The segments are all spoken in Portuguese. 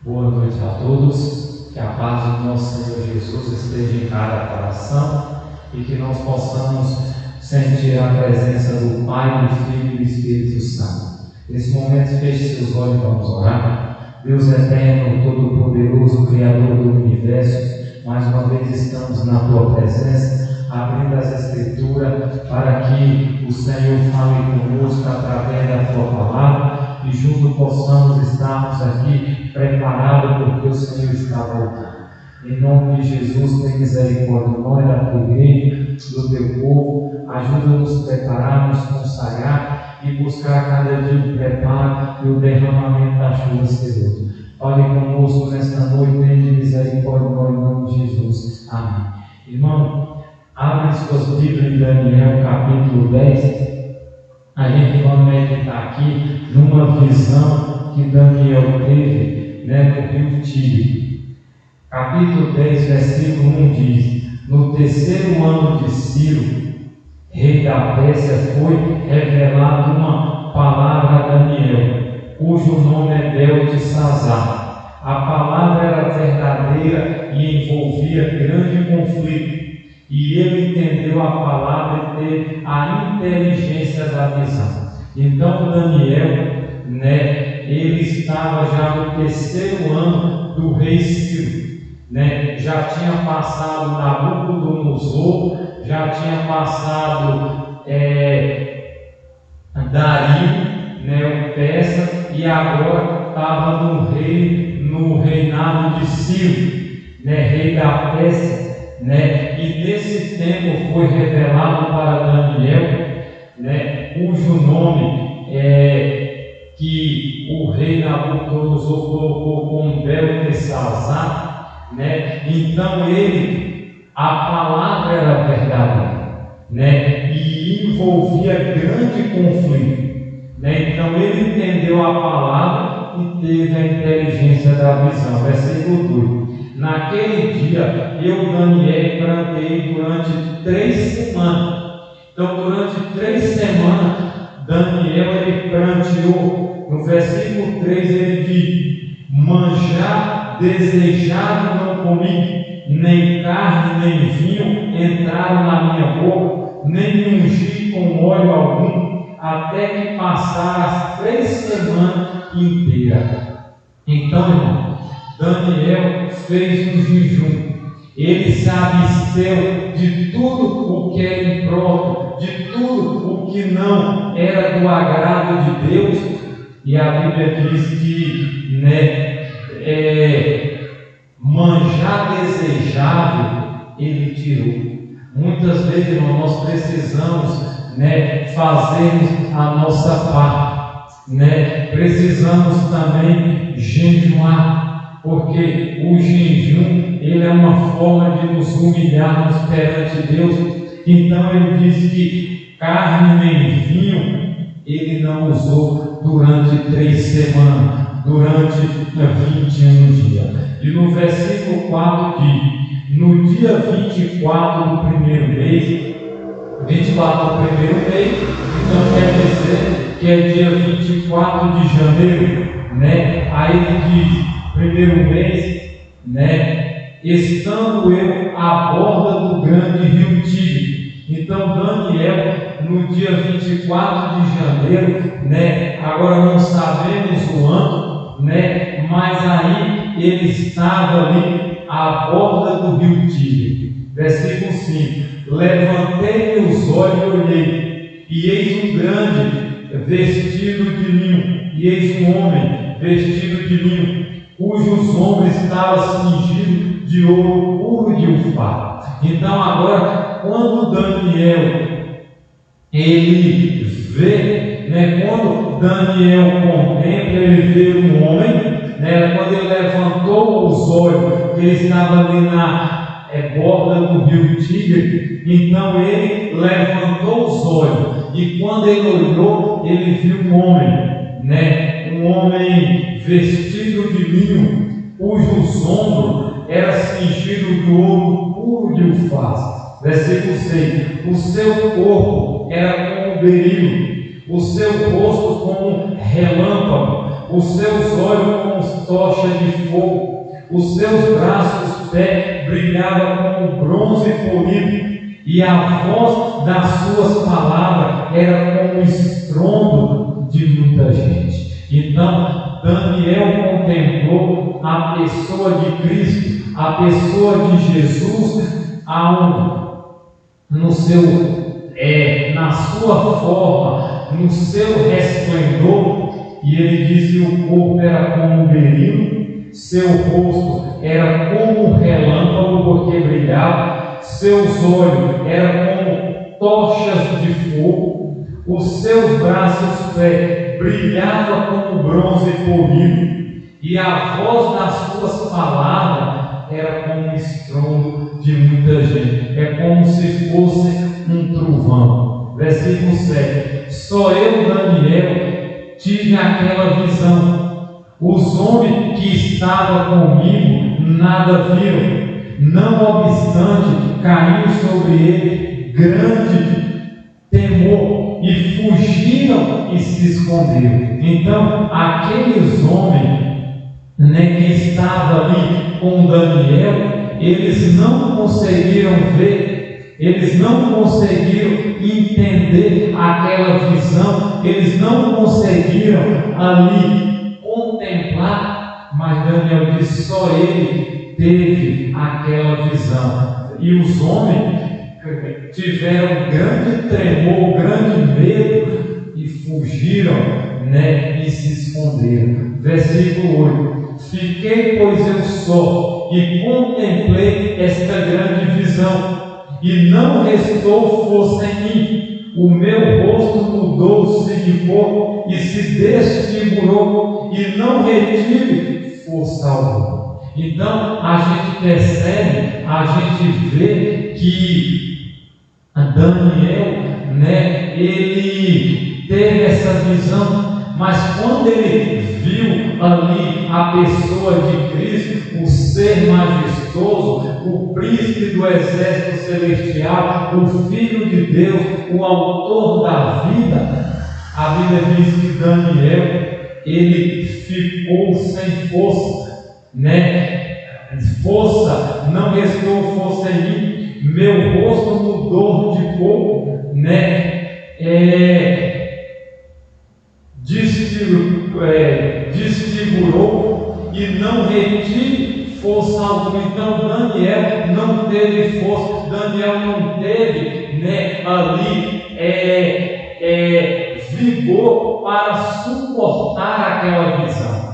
Boa noite a todos, que a paz do nosso Senhor Jesus esteja em cada coração e que nós possamos sentir a presença do Pai, do Filho e do Espírito Santo. Nesse momento, feche seus olhos e vamos orar. Deus eterno, todo-poderoso, Criador do Universo, mais uma vez estamos na Tua presença, abrindo as Escrituras para que o Senhor fale conosco através da Tua palavra e juntos possamos estarmos aqui preparados porque o Senhor está voltando. Em nome de Jesus, tem misericórdia, nós da Tua igreja, do Teu povo, ajuda-nos a preparar, nos consagrar e buscar cada dia o preparo e o derramamento da chuva, Senhor. Fale conosco nesta noite, tem misericórdia, nós, em nome de Jesus. Amém. Irmão, abre suas Bíblias em Daniel, capítulo 10. A gente vai meditar aqui numa visão que Daniel teve, no rio Tigre. Capítulo 10, versículo 1 diz: No terceiro ano de Ciro, rei da Pérsia, foi revelada uma palavra a Daniel, cujo nome é Beltesazar. A palavra era verdadeira e envolvia grande conflito. E ele entendeu a palavra e teve a inteligência da visão. Então Daniel, ele estava já no terceiro ano do rei Ciro. Já tinha passado Nabucodonosor, já tinha passado Dario, o persa, e agora estava no reinado de Ciro, rei da Pérsia. E nesse tempo foi revelado para Daniel, cujo nome que o rei Nabucodonosor colocou como Beltesazar. Então a palavra era verdadeira, e envolvia grande conflito. Então ele entendeu a palavra e teve a inteligência da visão. Versículo 2. Naquele dia, eu, Daniel, plantei durante 3 semanas. Então, durante 3 semanas, Daniel ele planteou. No versículo 3 ele diz: manjar desejado não comi, nem carne nem vinho entraram na minha boca, nem me ungi com óleo algum, até que passaram as 3 semanas inteiras. Então, irmão, Daniel fez um jejum. Ele se absteu de tudo o que era impróprio, de tudo o que não era do agrado de Deus. E a Bíblia diz que manjar desejável ele tirou. Muitas vezes, irmão, nós precisamos fazermos a nossa parte, precisamos também jejuar, porque o jejum ele é uma forma de nos humilharmos perante Deus. Então ele diz que carne nem vinho ele não usou durante 3 semanas, durante 21 dias. E no versículo 4 diz: no dia 24 do primeiro mês, 24 do primeiro mês, então quer dizer que é dia 24 de janeiro, Aí ele diz: primeiro mês, estando eu à borda do grande rio Tigre. Então Daniel, no dia 24 de janeiro, agora não sabemos o ano, mas aí ele estava ali à borda do rio Tigre. Versículo 5: levantei os olhos e olhei, e eis um grande vestido de linho, e eis um homem vestido de linho, cujos ombros estavam cingidos de ouro puro de Ufá. Então agora, quando Daniel ele vê, quando Daniel contempla, ele vê um homem, quando ele levantou os olhos, ele estava ali na borda do rio Tigre. Então ele levantou os olhos, e quando ele olhou, ele viu um homem vestido de linho, cujos ombros eram cingidos de ouro puro de Ufaz. Versículo 6: o seu corpo era como berilo, o seu rosto como relâmpago, os seus olhos como tochas de fogo, os seus braços pés brilhavam como bronze polido, e a voz das suas palavras era como estrondo de muita gente. Então, Daniel contemplou a pessoa de Cristo, a pessoa de Jesus, aonde? Na sua forma, no seu resplendor, e ele diz que o corpo era como um berilo, seu rosto era como um relâmpago porque brilhava, seus olhos eram como tochas de fogo, os seus braços pés brilhavam como bronze polido, e a voz das suas palavras era como um estrondo de muita gente. É como se fosse um trovão. Versículo 7. Só eu, Daniel, tive aquela visão. Os homens que estavam comigo nada viram. Não obstante, caiu sobre ele grande temor e fugiram e se esconderam. Então, aqueles homens que estavam ali com Daniel, eles não conseguiram ver, eles não conseguiram entender aquela visão, eles não conseguiram ali contemplar, mas Daniel disse: só ele teve aquela visão. E os homens tiveram grande tremor, grande medo e fugiram, e se esconderam. Versículo 8. Fiquei, pois eu só, e contemplei esta grande visão, e não restou força em mim. O meu rosto mudou-se de cor e se desfigurou, e não retive força alguma. Então a gente percebe, a gente vê que Daniel, ele teve essa visão. Mas quando ele viu ali a pessoa de Cristo, o ser majestoso, o príncipe do exército celestial, o Filho de Deus, o autor da vida, a Bíblia diz que Daniel, ele ficou sem força, Força, não restou força em mim, meu rosto mudou de cor, desfigurou e não retive força alguma. Então Daniel não teve força, Daniel não teve vigor para suportar aquela visão.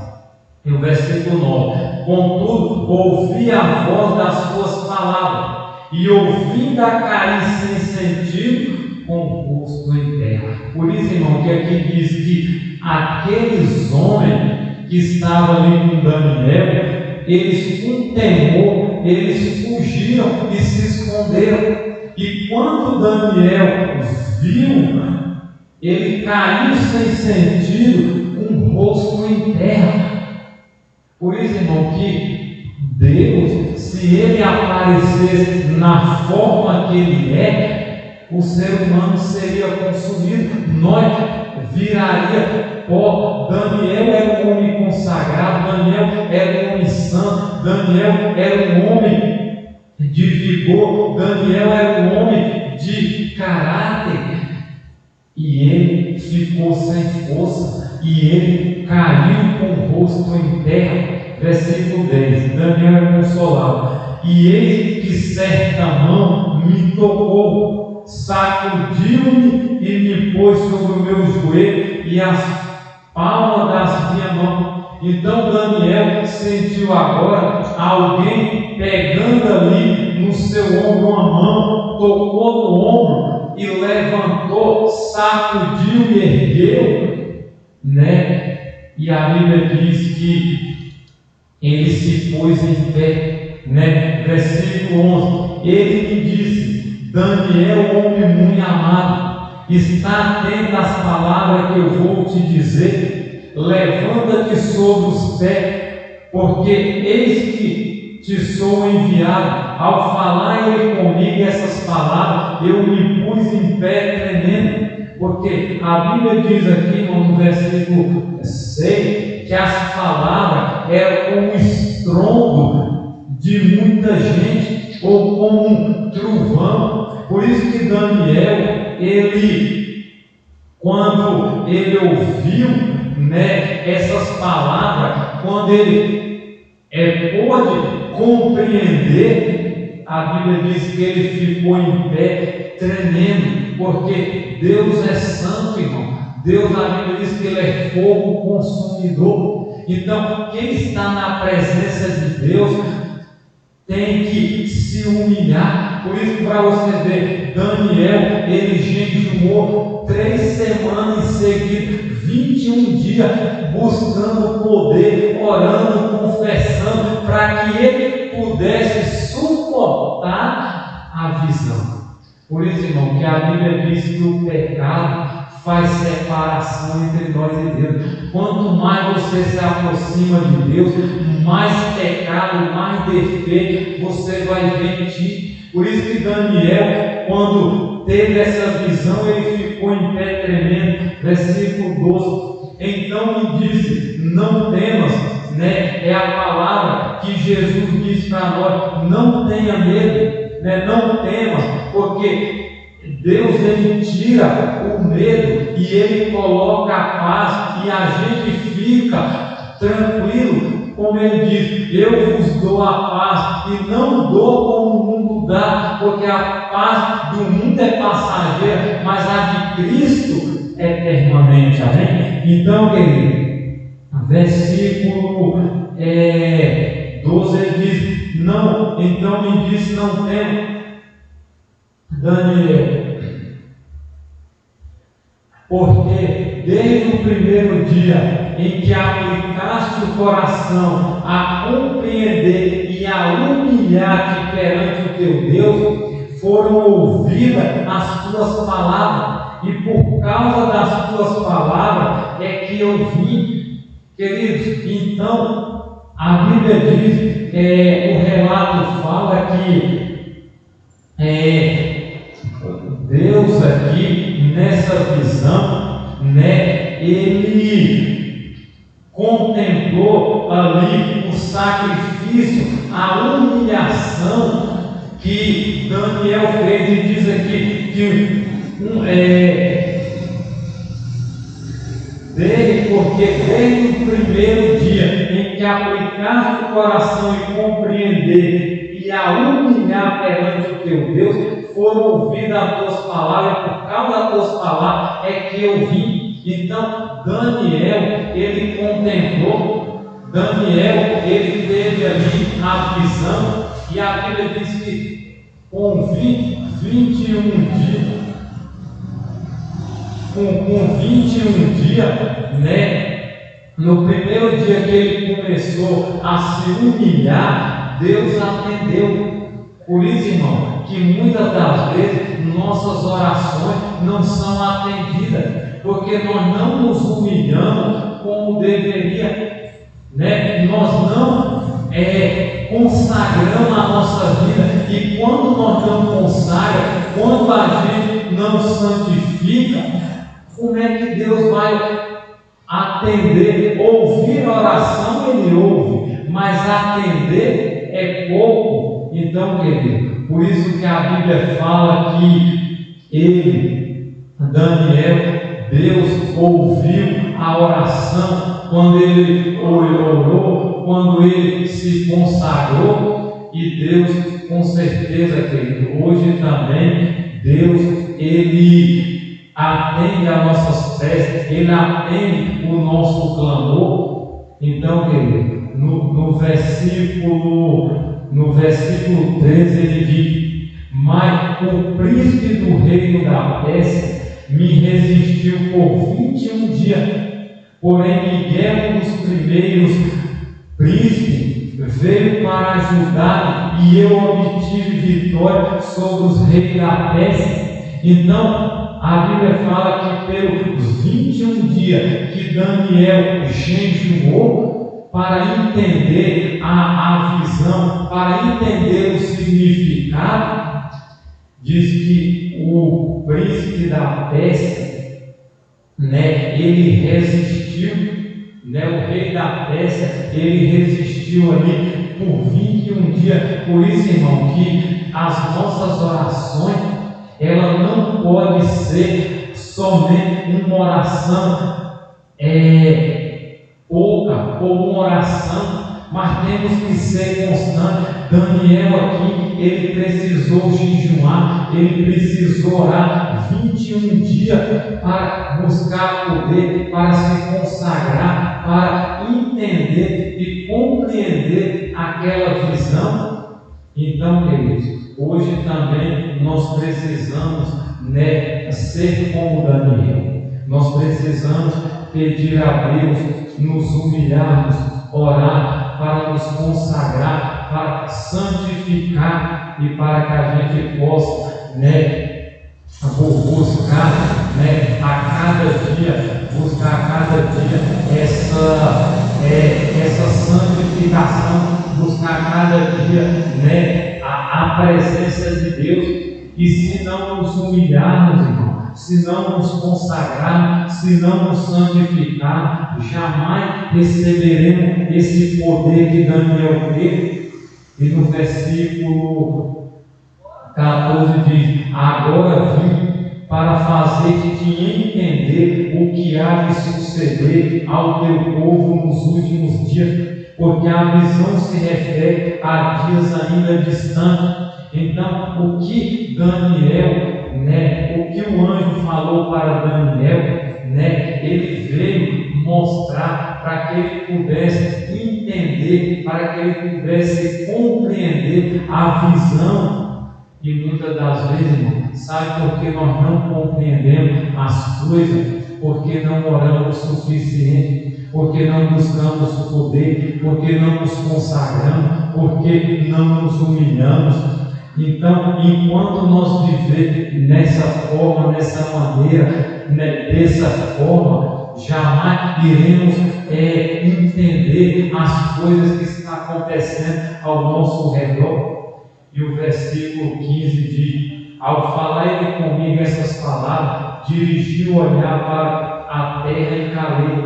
E o versículo 9: contudo, ouvi a voz das suas palavras, e ouvindo a cair sem sentido, com o rosto em terra. Por isso, irmão, que aqui diz que aqueles homens que estavam ali com Daniel, eles com temor, eles fugiram e se esconderam. E quando Daniel viu, ele caiu sem sentido, com o rosto em terra. Por isso, irmão, que Deus, se Ele aparecesse na forma que Ele é, o ser humano seria consumido, nós viraria pó. Daniel era um homem consagrado, Daniel era um homem santo, Daniel era um homem de vigor, Daniel era um homem de caráter, e ele ficou sem força, e ele caiu com o rosto em terra. Versículo 10, Daniel é consolado: e eis que certa mão me tocou, sacudiu-me e me pôs sobre o meu joelho e as palmas das minhas mãos. Então Daniel sentiu agora alguém pegando ali no seu ombro uma mão, tocou no ombro e levantou, sacudiu e ergueu, E a Bíblia diz que ele se pôs em pé, Versículo 11: ele me disse: Daniel, homem muito amado, está atento às palavras que eu vou te dizer, levanta-te sobre os pés, porque eis que te sou enviado. Ao falar ele comigo essas palavras, eu me pus em pé tremendo, porque a Bíblia diz aqui no versículo 6, que que as palavras eram como um estrondo de muita gente, ou como um trovão. Por isso que Daniel, quando ele ouviu, essas palavras, quando ele pôde compreender, a Bíblia diz que ele ficou em pé, tremendo, porque Deus é santo, irmão. Deus, a Bíblia diz que Ele é fogo consumidor. Então, quem está na presença de Deus tem que se humilhar. Por isso, para você ver, Daniel, ele jejuou 3 semanas em seguida, 21 dias, buscando poder, orando, confessando, para que ele pudesse suportar a visão. Por isso, irmão, que a Bíblia diz que o pecado faz separação entre nós e Deus. Quanto mais você se aproxima de Deus, mais pecado, mais defeito você vai ver em ti. Por isso que Daniel, quando teve essa visão, ele ficou em pé tremendo. Versículo 12: então me disse, não temas, é a palavra que Jesus disse para nós: não tenha medo, não temas, porque Deus, ele tira o medo e ele coloca a paz, e a gente fica tranquilo, como ele diz: eu vos dou a paz e não dou como o mundo dá, porque a paz do mundo é passageira, mas a de Cristo é permanente. Amém? Então, querido, versículo 12, ele diz: não, então me disse, não temo, Daniel, porque desde o primeiro dia em que aplicaste o coração a compreender e a humilhar-te perante o teu Deus, foram ouvidas as tuas palavras, e por causa das tuas palavras é que eu vim. Queridos, então a Bíblia diz, o relato fala que Deus aqui, nessa visão, ele contemplou ali o sacrifício, a humilhação que Daniel fez, e diz aqui que porque desde o primeiro dia em que aplicaste o coração e compreender e a humilhar perante o teu Deus, foram ouvidas as tuas palavras, e por causa das tuas palavras é que eu vim. Então, Daniel, ele contemplou, Daniel, ele teve ali a visão, e a Bíblia diz que com 21 dias, com 21 dias, no primeiro dia que ele começou a se humilhar, Deus atendeu. Por isso, irmão, que muitas das vezes nossas orações não são atendidas, porque nós não nos humilhamos como deveria, nós não consagramos a nossa vida, e quando nós não consagramos, quando a gente não santifica, como é que Deus vai atender? Ouvir a oração ele ouve, mas atender é pouco. Então, querido, por isso que a Bíblia fala que ele, Daniel, Deus ouviu a oração quando ele orou, quando ele se consagrou, e Deus, com certeza, querido, hoje também, Deus, ele atende as nossas preces, ele atende o nosso clamor. Então, querido, no versículo 13 ele diz: mas o príncipe do reino da Pérsia me resistiu por 21 dias, porém Miguel, um dos primeiros príncipes, veio para ajudar, e eu obtive vitória sobre os reis da Pérsia. Então, a Bíblia fala que pelos 21 dias que Daniel jejuou para entender a visão, para entender o significado, diz que o príncipe da Pérsia, ele resistiu né, o rei da Pérsia, ele resistiu ali por 21 dias. Por isso, irmão, que as nossas orações, ela não pode ser somente uma oração pouca, ou uma oração, mas temos que ser constantes. Daniel aqui, ele precisou jejuar, ele precisou orar 21 dias para buscar poder, para se consagrar, para entender e compreender aquela visão. Então, queridos, hoje também nós precisamos, ser como Daniel. Nós precisamos pedir a Deus, nos humilharmos, orar para nos consagrar, para santificar e para que a gente possa, buscar, buscar a cada dia essa santificação, buscar a cada dia, a presença de Deus. E se não nos humilharmos, irmão, se não nos consagrarmos, se não nos santificarmos, jamais receberemos esse poder que Daniel teve. E no versículo 14 diz: agora vim para fazer-te entender o que há de suceder ao teu povo nos últimos dias, porque a visão se refere a dias ainda distantes. Então, o que Daniel, o que o anjo falou para Daniel, ele veio mostrar para que ele pudesse entender, para que ele pudesse compreender a visão. E muitas das vezes, irmão, sabe por que nós não compreendemos as coisas? Porque não oramos o suficiente, porque não buscamos o poder, porque não nos consagramos, porque não nos humilhamos. Então, enquanto nós vivermos nessa forma, dessa maneira, dessa forma, jamais iremos entender as coisas que estão acontecendo ao nosso redor. E o versículo 15 diz: ao falar ele comigo essas palavras, dirigiu o olhar para a terra e calei.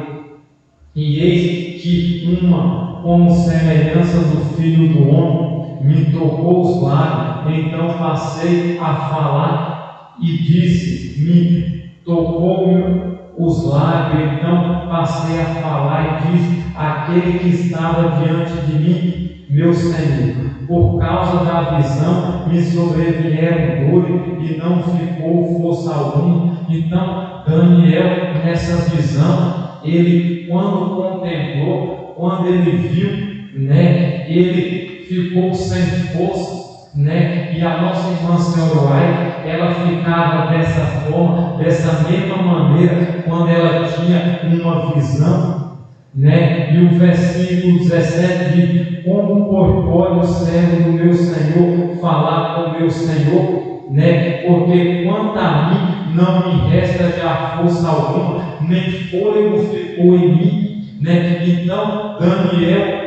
E eis que uma, como semelhança do Filho do Homem, me tocou os lábios. Então passei a falar e disse: me tocou os lábios. Então passei a falar e disse: aquele que estava diante de mim, meu Senhor, por causa da visão me sobrevieram dores e não ficou força alguma. Então Daniel, nessa visão, ele, quando contemplou, quando ele viu, ele ficou sem força, e a nossa irmã Senhora, ela ficava dessa forma, dessa mesma maneira, quando ela tinha uma visão, e o versículo 17 diz: como pode o servo do meu Senhor falar com o meu Senhor, porque quanto a mim não me resta já força alguma, nem fôlego ficou em mim, Então Daniel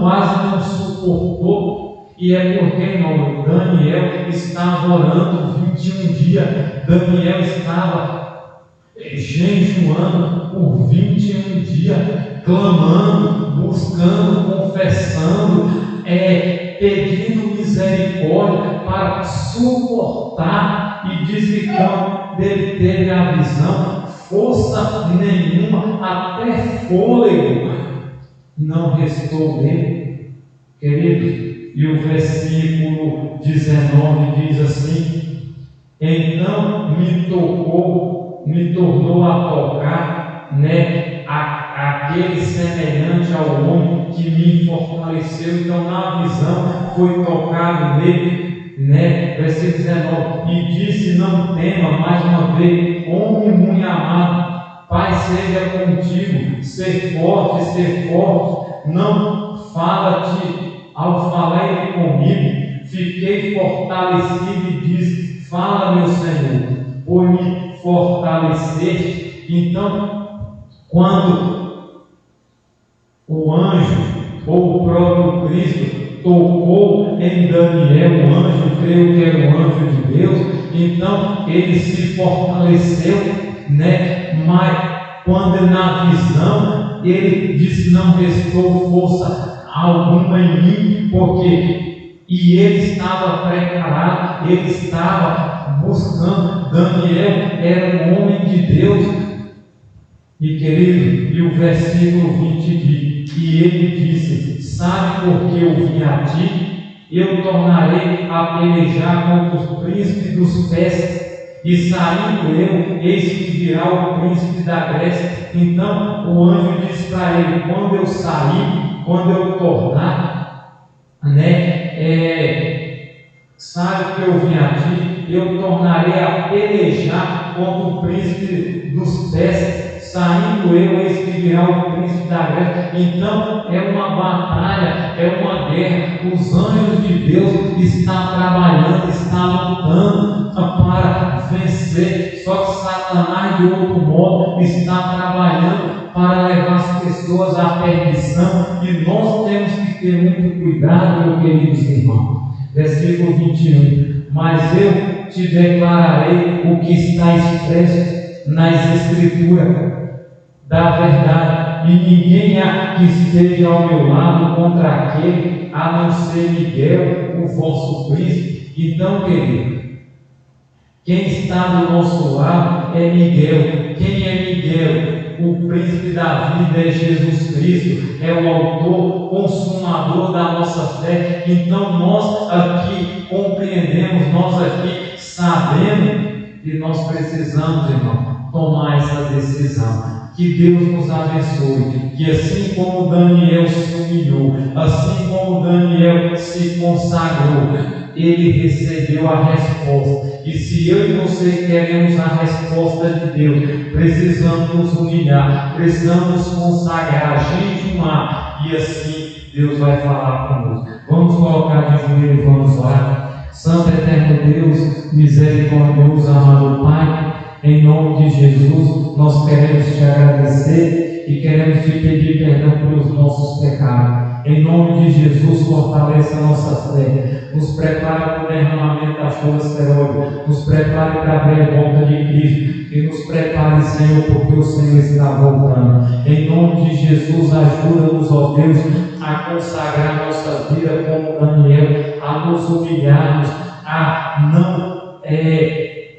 quase não suportou. E é porque, irmão, Daniel estava orando 21 dias, Daniel estava jejuando por 21 dias, clamando, buscando, confessando, pedindo misericórdia para suportar. E diz que quando ele teve a visão, força nenhuma, até fôlego não restou dele, queridos. E o versículo 19 diz assim: então me tornou a tocar, aquele semelhante ao homem que me fortaleceu. Então na visão foi tocado nele, versículo 19, e disse: não tema, mais uma vez, homem muito amado, Pai seja contigo, ser forte, não fala-te. Ao falar ele comigo, fiquei fortalecido e disse: fala, meu Senhor, por me fortalecer. Então, quando o anjo ou o próprio Cristo tocou em Daniel, o anjo, creio que era o anjo de Deus, então ele se fortaleceu, mas quando na visão Então, ele disse: não restou força alguma em mim, porque ele estava preparado, ele estava buscando. Daniel era um homem de Deus. E querido, e o versículo 20 diz: e ele disse: sabe por que eu vim a ti? Eu tornarei a pelejar contra os príncipes dos Persas, e saindo eu, eis que virá o príncipe da Grécia. Então o anjo disse para ele: quando eu sair, quando eu tornar, sabe que eu vim a ti? Eu tornarei a pelejar contra o príncipe dos Persas. Saindo eu, eis que virá o príncipe da Grécia. Então é uma batalha, é uma guerra. Os anjos de Deus estão trabalhando, estão lutando para vencer. Só que Satanás, de outro modo, está trabalhando para levar as pessoas à perdição. E nós temos que ter muito cuidado, meus queridos irmãos. Versículo 21. Mas eu te declararei o que está expresso nas Escrituras da verdade, e ninguém há que esteja ao meu lado contra aquele, a não ser Miguel, o vosso príncipe. Então, querido, quem está do nosso lado é Miguel. Quem é Miguel? O príncipe da vida é Jesus Cristo, é o autor, consumador da nossa fé. Então nós aqui compreendemos, nós aqui sabemos que nós precisamos, irmão, tomar essa decisão. Que Deus nos abençoe, que assim como Daniel se humilhou, assim como Daniel se consagrou, ele recebeu a resposta. E se eu e você queremos a resposta de Deus, precisamos nos humilhar, precisamos nos consagrar, jejumar, e assim Deus vai falar conosco. Vamos colocar de joelho e vamos orar. Santo eterno Deus, misericordioso, amado Pai, em nome de Jesus, nós queremos te agradecer e queremos te pedir perdão pelos nossos pecados. Em nome de Jesus, fortaleça a nossa fé, nos prepara para o derramamento da chuva seróide, nos prepare para abrir a volta de Cristo, e nos prepare, Senhor, porque o Senhor está voltando. Em nome de Jesus, ajuda-nos, ó Deus, a consagrar nossa vida como Daniel, a nos humilharmos, a não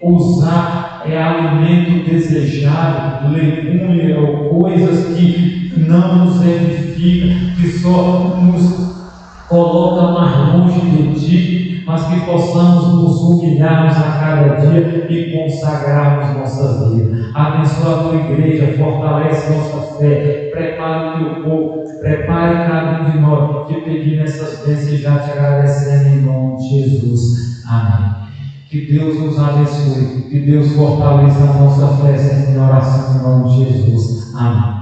usar alimento desejado, legume ou coisas que não nos edificam, que só nos coloca mais longe de Ti, mas que possamos nos humilharmos a cada dia e consagrarmos nossas vidas. Abençoa a Tua igreja, fortalece nossa fé, prepara o Teu povo, prepare cada um de nós, te pedindo essas bênçãos e já te agradecendo em nome de Jesus. Amém. Que Deus nos abençoe, que Deus fortaleça a nossa fé em oração em nome de Jesus. Amém.